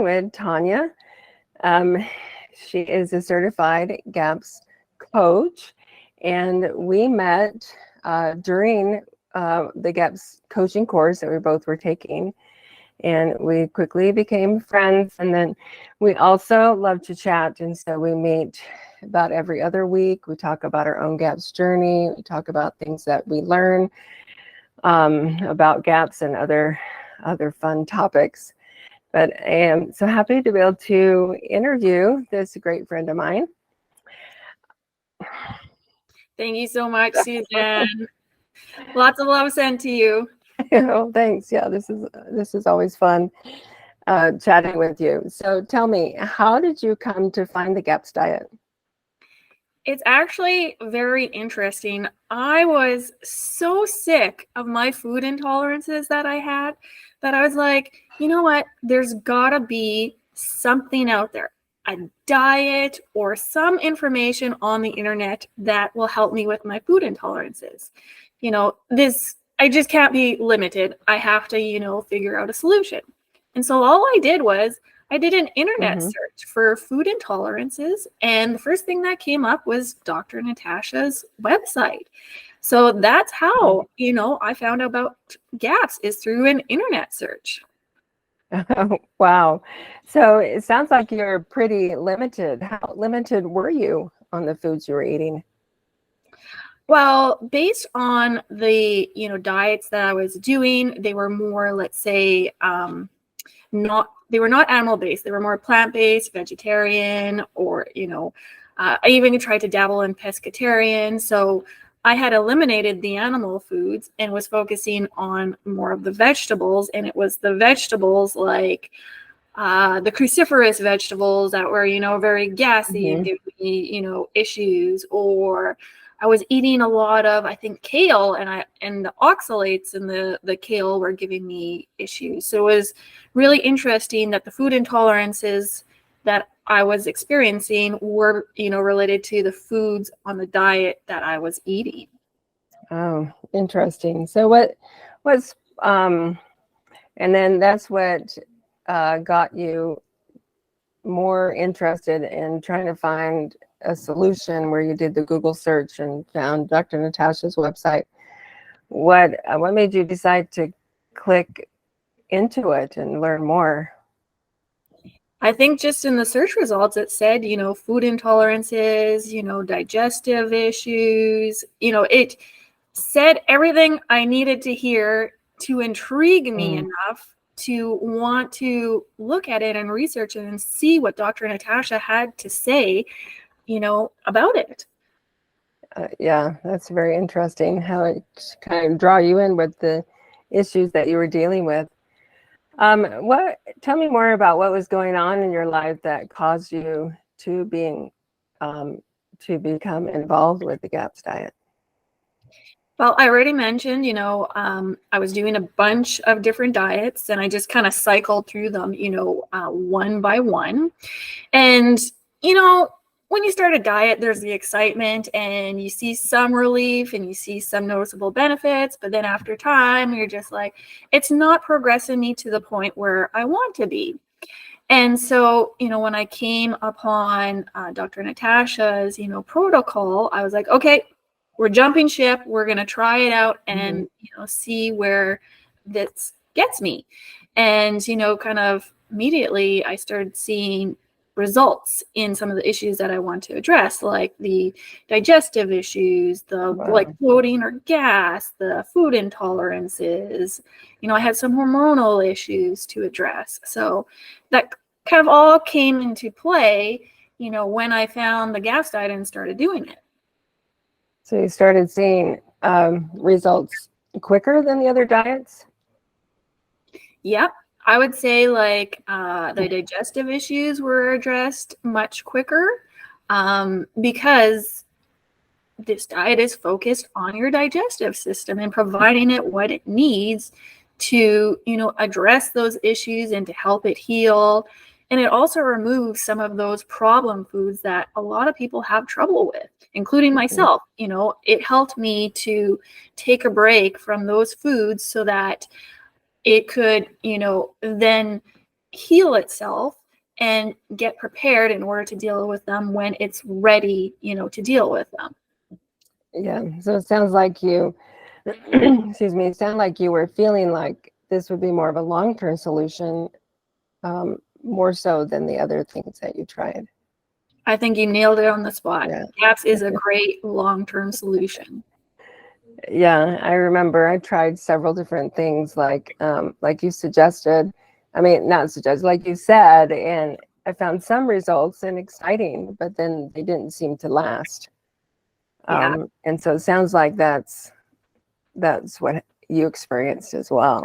with Tanya. Um, she is a certified GAPS coach, and we met during the GAPS coaching course that we both were taking, and we quickly became friends. And then we also love to chat, and so we meet about every other week. We talk about our own GAPS journey. We talk about things that we learn about GAPS and other fun topics. But I am so happy to be able to interview this great friend of mine. Thank you so much, Suzanne. Lots of love sent to you. Oh, thanks. Yeah, this is always fun chatting with you. So tell me, how did you come to find the GAPS diet? It's actually very interesting. I was so sick of my food intolerances that I had that I was like, you know what? There's gotta be something out there, a diet or some information on the internet that will help me with my food intolerances. I just can't be limited. I have to, figure out a solution. And so all I did was I did an internet search for food intolerances, and the first thing that came up was Dr. Natasha's website. So that's how, I found out about GAPS is through an internet search. Oh, wow. So it sounds like you're pretty limited. How limited were you on the foods you were eating? Well, based on the, diets that I was doing, they were more, let's say, they were not animal based. They were more plant based, vegetarian, or I even tried to dabble in pescatarian. So I had eliminated the animal foods and was focusing on more of the vegetables. And it was the vegetables like the cruciferous vegetables that were very gassy and giving me issues. Or I was eating a lot of, I think, kale, and the oxalates in the kale were giving me issues. So it was really interesting that the food intolerances that I was experiencing were, related to the foods on the diet that I was eating. Oh, interesting. So what's and then that's what got you more interested in trying to find a solution, where you did the Google search and found Dr. Natasha's website. What made you decide to click into it and learn more? I think just in the search results, it said, food intolerances, digestive issues, it said everything I needed to hear to intrigue me enough to want to look at it and research it and see what Dr. Natasha had to say, about it. Yeah, that's very interesting how it kind of draw you in with the issues that you were dealing with. Tell me more about what was going on in your life that caused you to become involved with the GAPS diet. Well, I already mentioned, I was doing a bunch of different diets, and I just kind of cycled through them, one by one. And, when you start a diet, there's the excitement and you see some relief and you see some noticeable benefits. But then after time, you're just like, it's not progressing me to the point where I want to be. And so, when I came upon Dr. Natasha's, protocol, I was like, okay, we're jumping ship. We're going to try it out and, see where this gets me. And, kind of immediately I started seeing results in some of the issues that I want to address, like the digestive issues, the like bloating or gas, the food intolerances. I had some hormonal issues to address. So that kind of all came into play, when I found the GAPS diet and started doing it. So you started seeing results quicker than the other diets? Yep. I would say like the digestive issues were addressed much quicker because this diet is focused on your digestive system and providing it what it needs to, address those issues and to help it heal. And it also removes some of those problem foods that a lot of people have trouble with, including myself. It helped me to take a break from those foods so that it could, then heal itself and get prepared in order to deal with them when it's ready, to deal with them. Yeah. So it sounds like you, excuse me, it sounded like you were feeling like this would be more of a long-term solution, more so than the other things that you tried. I think you nailed it on the spot. Yeah. GAPS is a great long-term solution. Yeah, I remember I tried several different things like you suggested. I mean, not suggested, like you said, and I found some results and exciting, but then they didn't seem to last. Yeah. And so it sounds like that's what you experienced as well.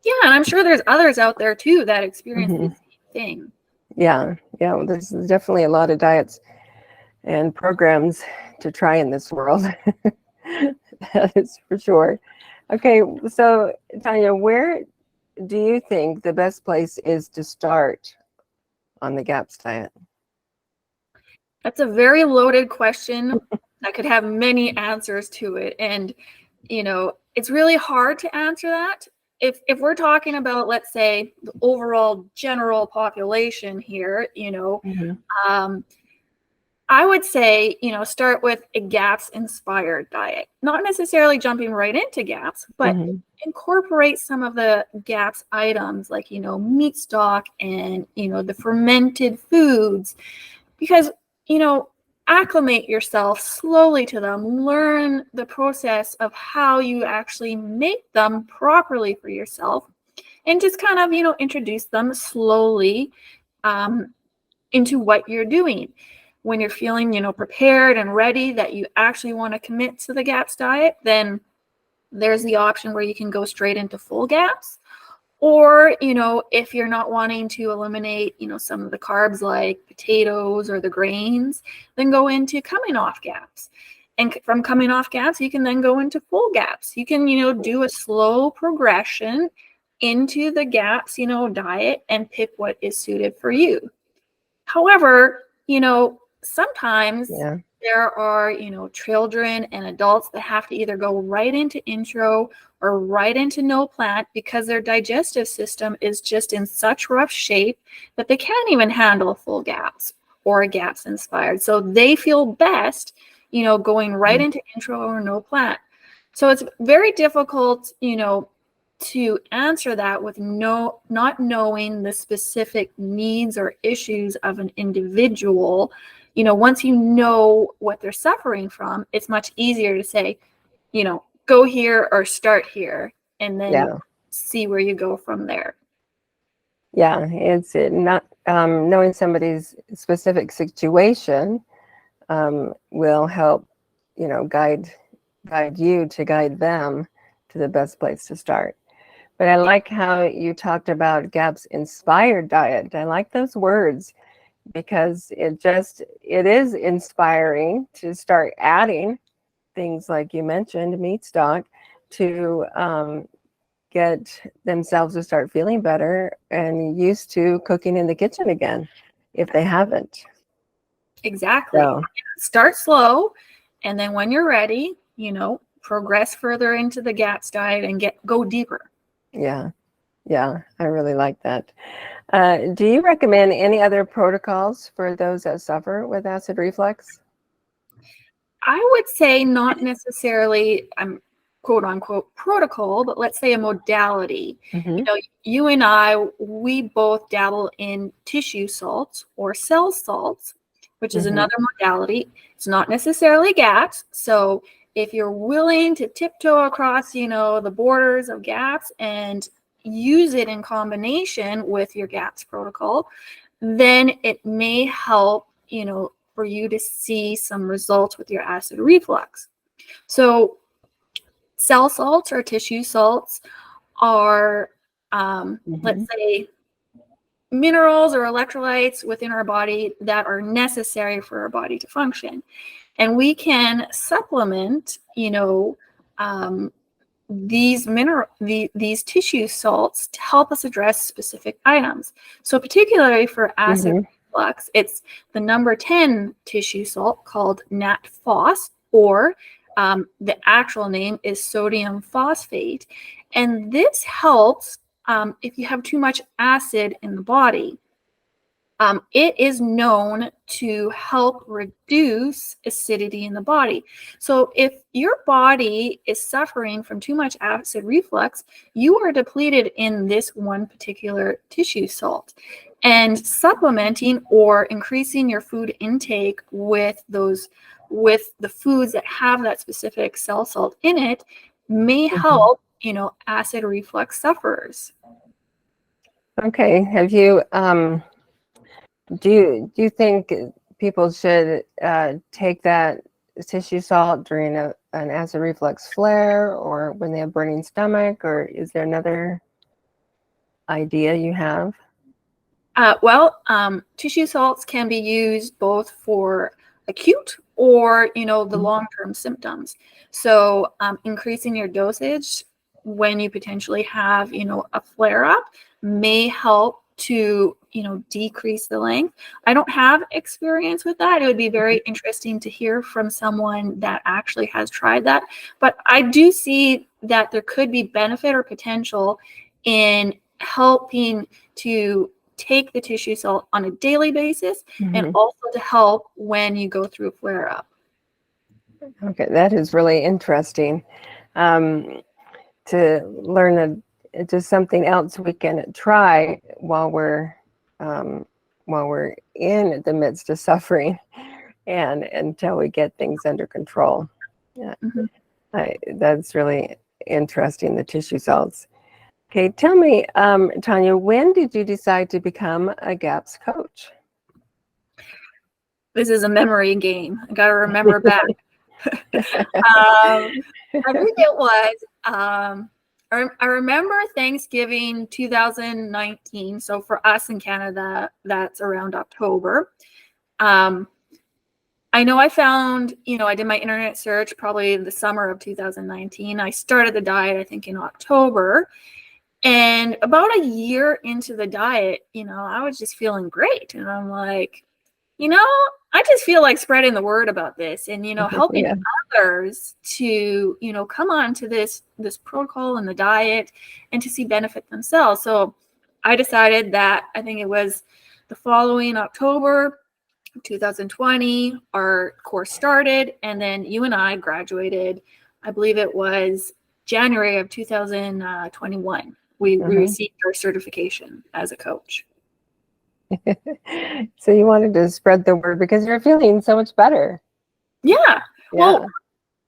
Yeah, and I'm sure there's others out there too that experience Mhm. the same thing. Yeah, yeah. There's definitely a lot of diets and programs to try in this world. That is for sure. Okay, so Tanya, where do you think the best place is to start on the GAPS diet? That's a very loaded question that could have many answers to it. And, it's really hard to answer that. If we're talking about, let's say, the overall general population here, Mm-hmm. I would say, start with a GAPS inspired diet. Not necessarily jumping right into GAPS, but Mm-hmm. incorporate some of the GAPS items like, meat stock and, the fermented foods, because, acclimate yourself slowly to them, learn the process of how you actually make them properly for yourself, and just kind of, introduce them slowly into what you're doing. When you're feeling, prepared and ready that you actually want to commit to the GAPS diet, then there's the option where you can go straight into full GAPS. Or, if you're not wanting to eliminate, some of the carbs like potatoes or the grains, then go into coming off GAPS. And from coming off GAPS, you can then go into full GAPS. You can, do a slow progression into the GAPS, diet and pick what is suited for you. However, sometimes Yeah. there are, children and adults that have to either go right into intro or right into no plant because their digestive system is just in such rough shape that they can't even handle full GAPS or a GAPS inspired. So they feel best, going right into intro or no plant. So it's very difficult, to answer that with not knowing the specific needs or issues of an individual. Once you know what they're suffering from, it's much easier to say, go here or start here, and then Yeah. see where you go from there. Yeah. It's not knowing somebody's specific situation will help, guide you to guide them to the best place to start. But I like how you talked about GAPS inspired diet. I like those words because it is inspiring to start adding things like you mentioned, meat stock, to get themselves to start feeling better and used to cooking in the kitchen again if they haven't. Exactly. So, Start slow, and then when you're ready, progress further into the GAPS diet and go deeper. yeah, yeah, I really like that. Do you recommend any other protocols for those that suffer with acid reflux? I would say not necessarily quote unquote protocol, but let's say a modality. Mm-hmm. You and I, we both dabble in tissue salts or cell salts, which is Mm-hmm. another modality. It's not necessarily GAPS. So if you're willing to tiptoe across, the borders of GAPS and use it in combination with your GAPS protocol, then it may help, for you to see some results with your acid reflux. So cell salts or tissue salts are, let's say, minerals or electrolytes within our body that are necessary for our body to function. And we can supplement, these tissue salts to help us address specific items. So particularly for acid Mm-hmm. reflux, it's the number 10 tissue salt called nat phos, or the actual name is sodium phosphate. And this helps if you have too much acid in the body, it is known to help reduce acidity in the body. So if your body is suffering from too much acid reflux, you are depleted in this one particular tissue salt. And supplementing or increasing your food intake with the foods that have that specific cell salt in it may help, acid reflux sufferers. Okay. Have you do you think people should take that tissue salt during an acid reflux flare, or when they have burning stomach, or is there another idea you have? Tissue salts can be used both for acute or, the long-term symptoms. So increasing your dosage when you potentially have, a flare-up may help to, decrease the length. I don't have experience with that. It would be very interesting to hear from someone that actually has tried that. But I do see that there could be benefit or potential in helping to take the tissue salt on a daily basis and also to help when you go through a flare-up. Okay, that is really interesting to learn just something else we can try while we're in the midst of suffering and until we get things under control. Yeah, that's really interesting, the tissue salts. Okay, tell me, Tanya, when did you decide to become a GAPS coach? This is a memory game. I got to remember back. I think it was, I remember Thanksgiving 2019. So for us in Canada, that's around October. I know I found, I did my internet search probably the summer of 2019. I started the diet, I think, in October. And about a year into the diet, I was just feeling great. And I'm like, I just feel like spreading the word about this and, helping others to, come on to this protocol and the diet and to see benefit themselves. So I decided that I think it was the following October 2020, our course started, and then you and I graduated. I believe it was January of 2021. We received our certification as a coach. So you wanted to spread the word because you're feeling so much better. Yeah. Well,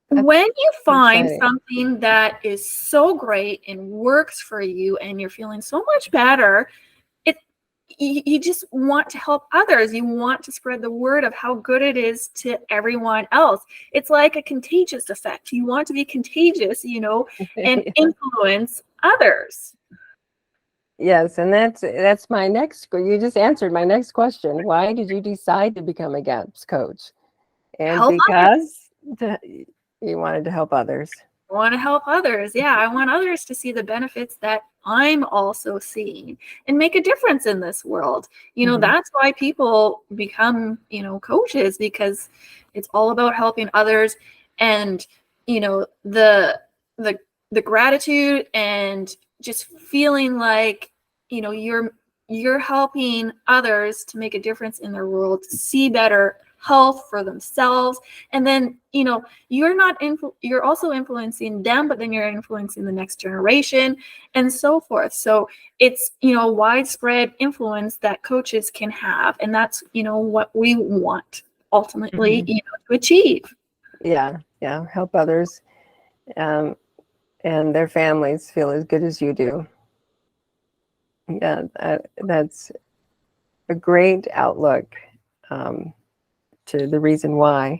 when you find something that is so great and works for you and you're feeling so much better, you just want to help others. You want to spread the word of how good it is to everyone else. It's like a contagious effect. You want to be contagious, and influence others. Yes, and that's my next. You just answered my next question. Why did you decide to become a GAPS coach? And because you wanted to help others. I want to help others. Yeah, I want others to see the benefits that I'm also seeing and make a difference in this world. That's why people become, coaches, because it's all about helping others and, the gratitude and just feeling like, you're helping others to make a difference in their world, to see better health for themselves. And then, you're also influencing them, but then you're influencing the next generation and so forth. So it's, widespread influence that coaches can have. And that's, what we want ultimately, to achieve. Yeah. Help others and their families feel as good as you do. Yeah, that's a great outlook to the reason why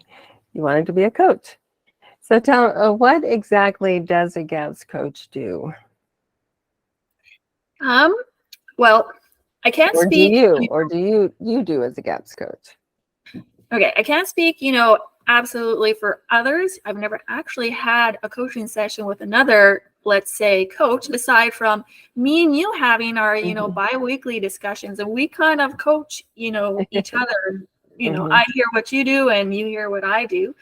you wanted to be a coach. So tell what exactly does a GAPS coach do? Well, I can't speak. Do you do as a GAPS coach? Okay, I can't speak, absolutely for others. I've never actually had a coaching session with another, let's say, coach, aside from me and you having our, bi-weekly discussions, and we kind of coach, each other. I hear what you do and you hear what I do.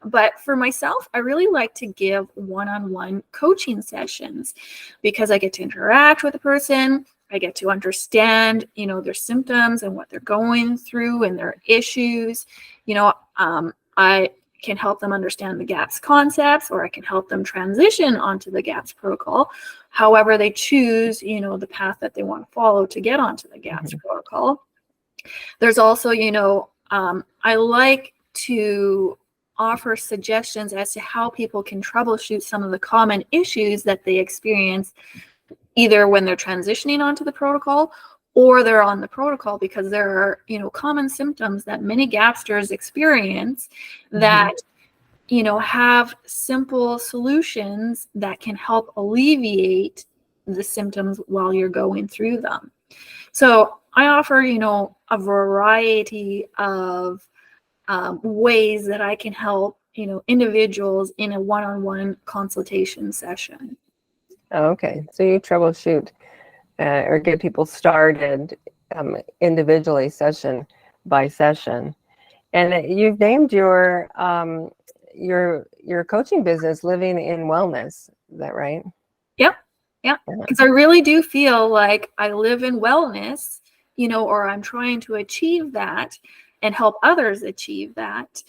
But for myself, I really like to give one-on-one coaching sessions because I get to interact with the person. I get to understand, their symptoms and what they're going through and their issues. I can help them understand the GAPS concepts, or I can help them transition onto the GAPS protocol. However they choose, the path that they want to follow to get onto the GAPS protocol. There's also, I like to offer suggestions as to how people can troubleshoot some of the common issues that they experience, either when they're transitioning onto the protocol or they're on the protocol, because there are, common symptoms that many gapsters experience that, have simple solutions that can help alleviate the symptoms while you're going through them. So I offer, a variety of ways that I can help, individuals in a one-on-one consultation session. Okay, so you troubleshoot or get people started individually, session by session, and you've named your coaching business Living in Wellness. Is that right? Yep. Yeah, because I really do feel like I live in wellness, or I'm trying to achieve that and help others achieve that,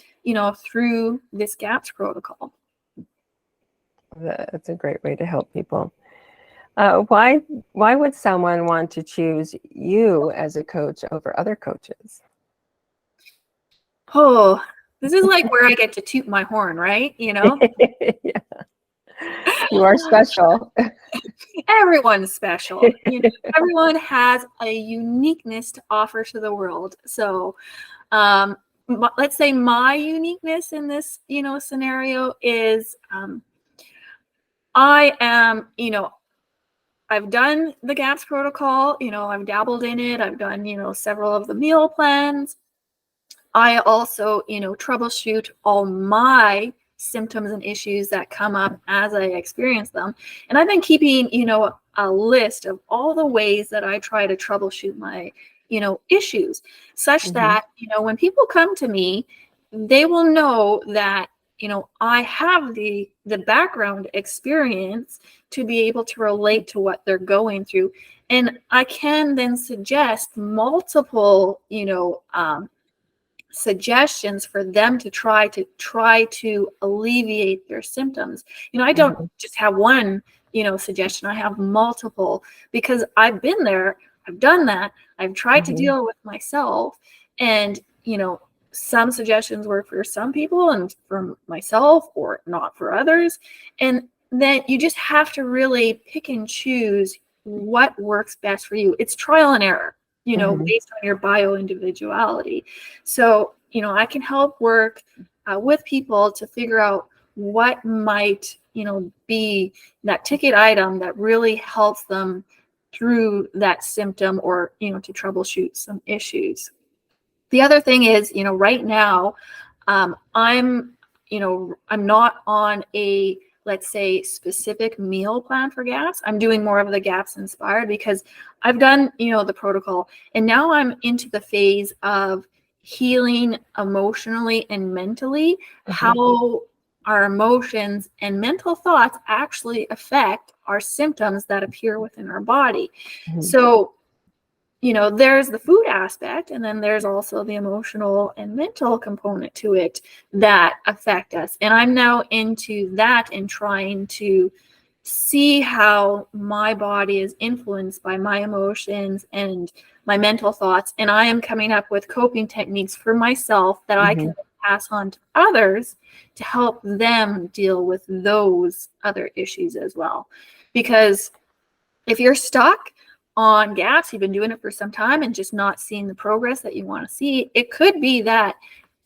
through this GAPS protocol. That's a great way to help people. Why would someone want to choose you as a coach over other coaches? Oh, this is like where I get to toot my horn, right? Yeah. You are special. Everyone's special. Everyone has a uniqueness to offer to the world. So let's say my uniqueness in this, scenario is I am, I've done the GAPS protocol, I've dabbled in it. I've done, several of the meal plans. I also, troubleshoot all my symptoms and issues that come up as I experience them. And I've been keeping, a list of all the ways that I try to troubleshoot my, issues, such that, when people come to me, they will know that, I have the background experience to be able to relate to what they're going through. And I can then suggest multiple, suggestions for them to try to alleviate their symptoms. I don't just have one, suggestion. I have multiple, because I've been there, I've done that, I've tried to deal with myself, and some suggestions work for some people and for myself, or not for others. And then you just have to really pick and choose what works best for you. It's trial and error, based on your bio individuality. So, I can help work with people to figure out what might, be that ticket item that really helps them through that symptom, or, to troubleshoot some issues. The other thing is, right now, I'm not on a, let's say, specific meal plan for GAPS. I'm doing more of the GAPS inspired, because I've done, the protocol, and now I'm into the phase of healing emotionally and mentally, how our emotions and mental thoughts actually affect our symptoms that appear within our body. So, there's the food aspect, and then there's also the emotional and mental component to it that affect us. And I'm now into that and trying to see how my body is influenced by my emotions and my mental thoughts. And I am coming up with coping techniques for myself that I can pass on to others to help them deal with those other issues as well. Because if you're stuck on GAPS, you've been doing it for some time and just not seeing the progress that you want to see, it could be that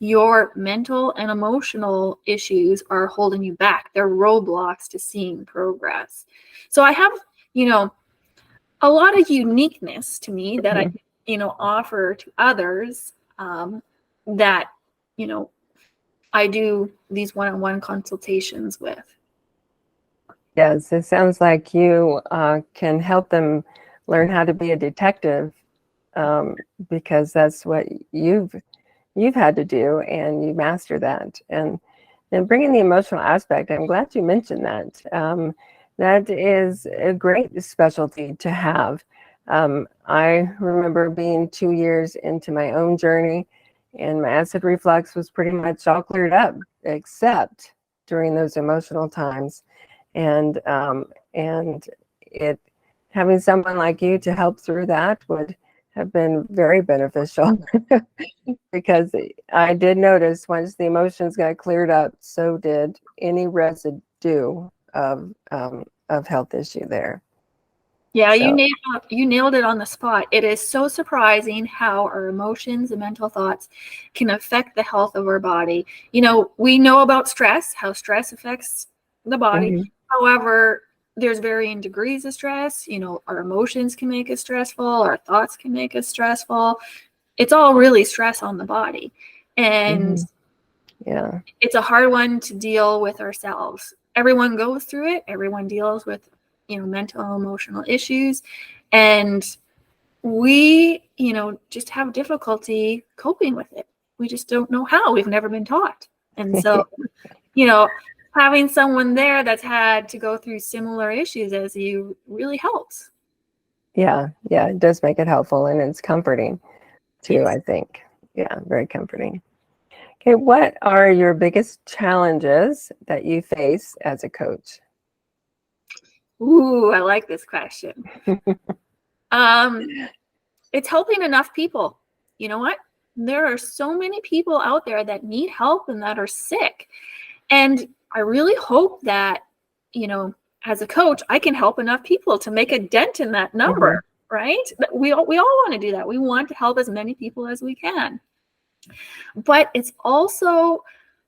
your mental and emotional issues are holding you back. They're roadblocks to seeing progress. So I have, a lot of uniqueness to me that I, offer to others, that, I do these one-on-one consultations with. Yes, it sounds like you can help them learn how to be a detective, because that's what you've had to do, and you master that. And And bringing the emotional aspect, I'm glad you mentioned that. That is a great specialty to have. I remember being 2 years into my own journey, and my acid reflux was pretty much all cleared up, except during those emotional times. And it having someone like you to help through that would have been very beneficial. Because I did notice once the emotions got cleared up, so did any residue of health issue there. Yeah, So you nailed it on the spot. It is so surprising how our emotions and mental thoughts can affect the health of our body. We know about stress, how stress affects the body. mhm, However, there's varying degrees of stress. Our emotions can make us stressful, our thoughts can make us stressful. It's all really stress on the body. And yeah, it's a hard one to deal with ourselves. Everyone goes through it. Everyone deals with, mental, emotional issues. And we, just have difficulty coping with it. We just don't know how. We've never been taught. And so, you know, having someone there that's had to go through similar issues as you really helps. yeah, it does make it helpful, and it's comforting too, Yes. I think. Yeah, very comforting. Okay, what are your biggest challenges that you face as a coach? Ooh, I like this question. It's helping enough people. You know what? There are so many people out there that need help and that are sick. And I really hope that, as a coach, I can help enough people to make a dent in that number, right? We all want to do that. We want to help as many people as we can. But it's also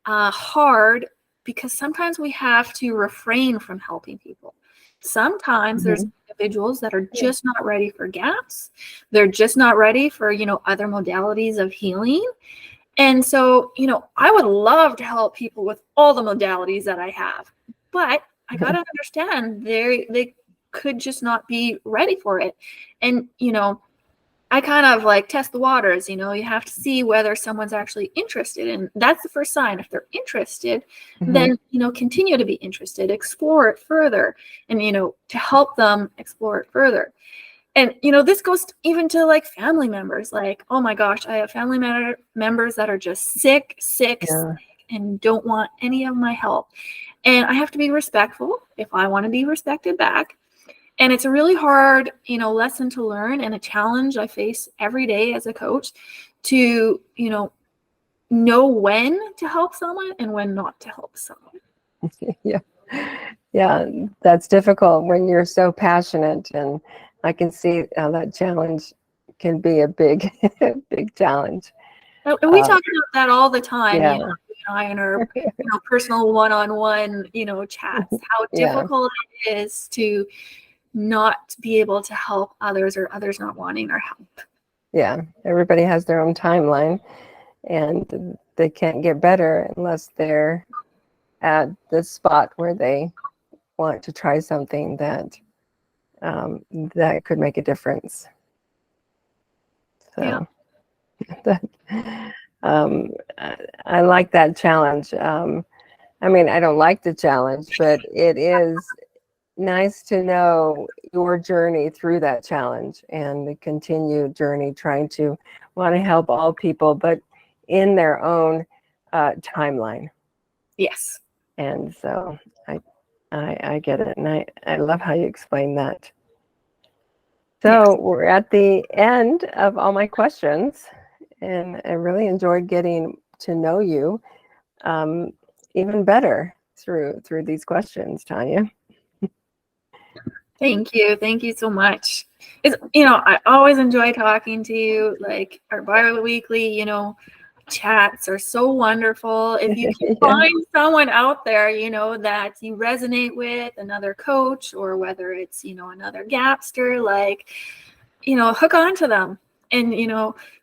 hard because sometimes we have to refrain from helping people. Sometimes there's individuals that are just not ready for gaps. They're just not ready for, other modalities of healing. And so, I would love to help people with all the modalities that I have, but I got to understand they could just not be ready for it. And, I kind of like test the waters, you have to see whether someone's actually interested. And that's the first sign. If they're interested, then, continue to be interested, explore it further, and, to help them explore it further. And, this goes even to like family members, like, oh my gosh, I have family members that are just sick, Yeah, and don't want any of my help. And I have to be respectful if I want to be respected back. And it's a really hard, lesson to learn and a challenge I face every day as a coach to, know when to help someone and when not to help someone. yeah, yeah. That's difficult when you're so passionate, and I can see how that challenge can be a big, big challenge. And we talk about that all the time, Yeah, in our personal one-on-one, chats, how yeah, difficult it is to not be able to help others or others not wanting our help. yeah. Everybody has their own timeline, and they can't get better unless they're at the spot where they want to try something that could make a difference. Yeah. So that, I like that challenge. I mean, I don't like the challenge, but it is nice to know your journey through that challenge and the continued journey trying to want to help all people, but in their own timeline. Yes. And so I get it, and I love how you explain that. So Yes. we're at the end of all my questions, and I really enjoyed getting to know you even better through these questions, Tanya. Thank you. Thank you so much. It's, I always enjoy talking to you. Like our bi-weekly, chats are so wonderful. If you can Yeah, find someone out there, that you resonate with, another coach, or whether it's, another gapster, like, hook on to them and,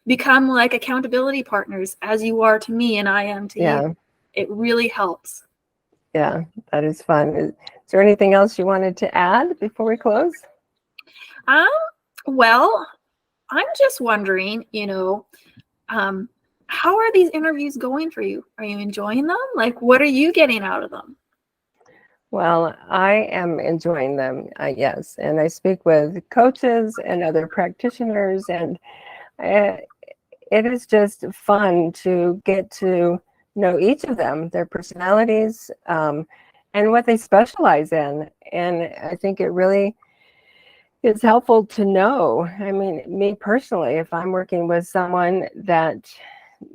become like accountability partners as you are to me and I am to yeah, you. It really helps. yeah, that is fun. Is there anything else you wanted to add before we close? Well, I'm just wondering, um, how are these interviews going for you? Are you enjoying them? Like, what are you getting out of them? Well, I am enjoying them, yes. And I speak with coaches and other practitioners, and uh, it is just fun to get to know each of them, their personalities, and what they specialize in. And I think it really is helpful to know. I mean, me personally, if I'm working with someone that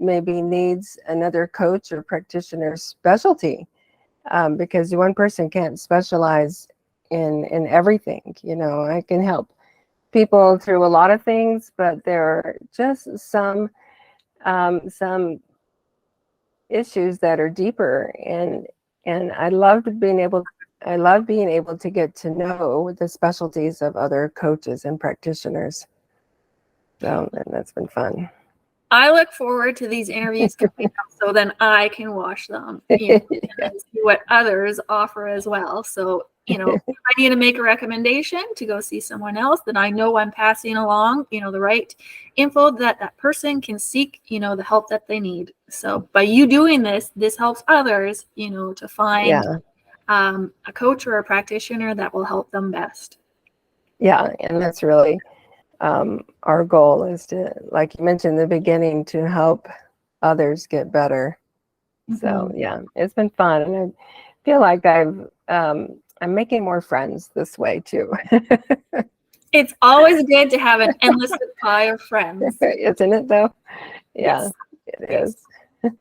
maybe needs another coach or practitioner specialty, because one person can't specialize in everything. You know, I can help people through a lot of things, but there are just some issues that are deeper, and I love being able to get to know the specialties of other coaches and practitioners. So, and that's been fun. I look forward to these interviews coming up so then I can watch them, Yeah. and see what others offer as well. So, if I need to make a recommendation to go see someone else, then I know I'm passing along, the right info that that person can seek, the help that they need. So by you doing this helps others, to find Yeah. a coach or a practitioner that will help them best. Yeah, and that's really our goal, is to, like you mentioned in the beginning, to help others get better. So yeah, it's been fun, and I feel like I'm making more friends this way too. It's always good to have an endless supply of friends. Isn't it though? Yeah, Yes. it Yes. is.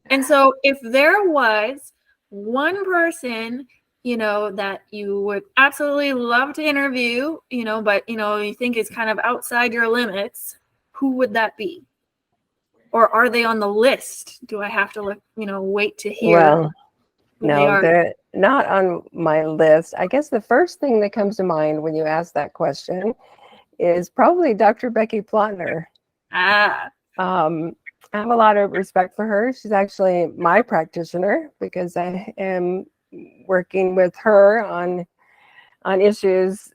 And so if there was one person, that you would absolutely love to interview, but you think is kind of outside your limits, who would that be? Or are they on the list? Do I have to look, wait to hear Well, who they no, are? they're not on my list. I guess the first thing that comes to mind when you ask that question is probably Dr. Becky Plotner. Ah, I have a lot of respect for her. She's actually my practitioner because I am working with her on issues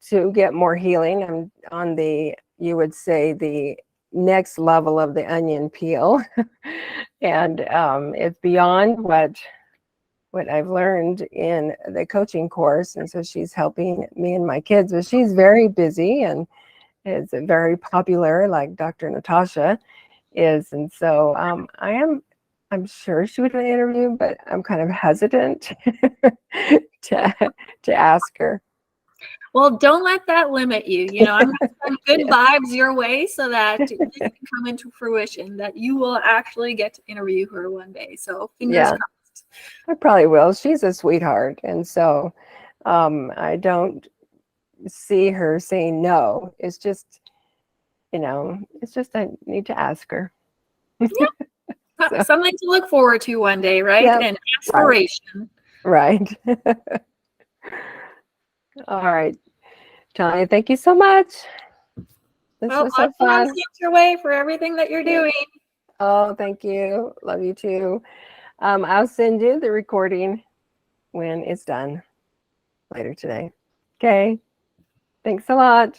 to get more healing. I'm on you would say, the next level of the onion peel, and it's beyond what I've learned in the coaching course. And so she's helping me and my kids, but she's very busy and is very popular, like Dr. Natasha is. And so I'm sure she would do an interview, but I'm kind of hesitant to ask her. well, don't let that limit you. I'm going to send good Yeah. vibes your way so that this can come into fruition, that you will actually get to interview her one day. So fingers Yeah, crossed. I probably will. She's a sweetheart. And so I don't see her saying no. It's just, I need to ask her. Yeah, So, something to look forward to one day, right? yeah, An aspiration. right. All right, Tanya, thank you so much. This Well, was so lots of love fun. sent your way for everything that you're doing. Oh, thank you. Love you too. I'll send you the recording when it's done later today. Okay. Thanks a lot.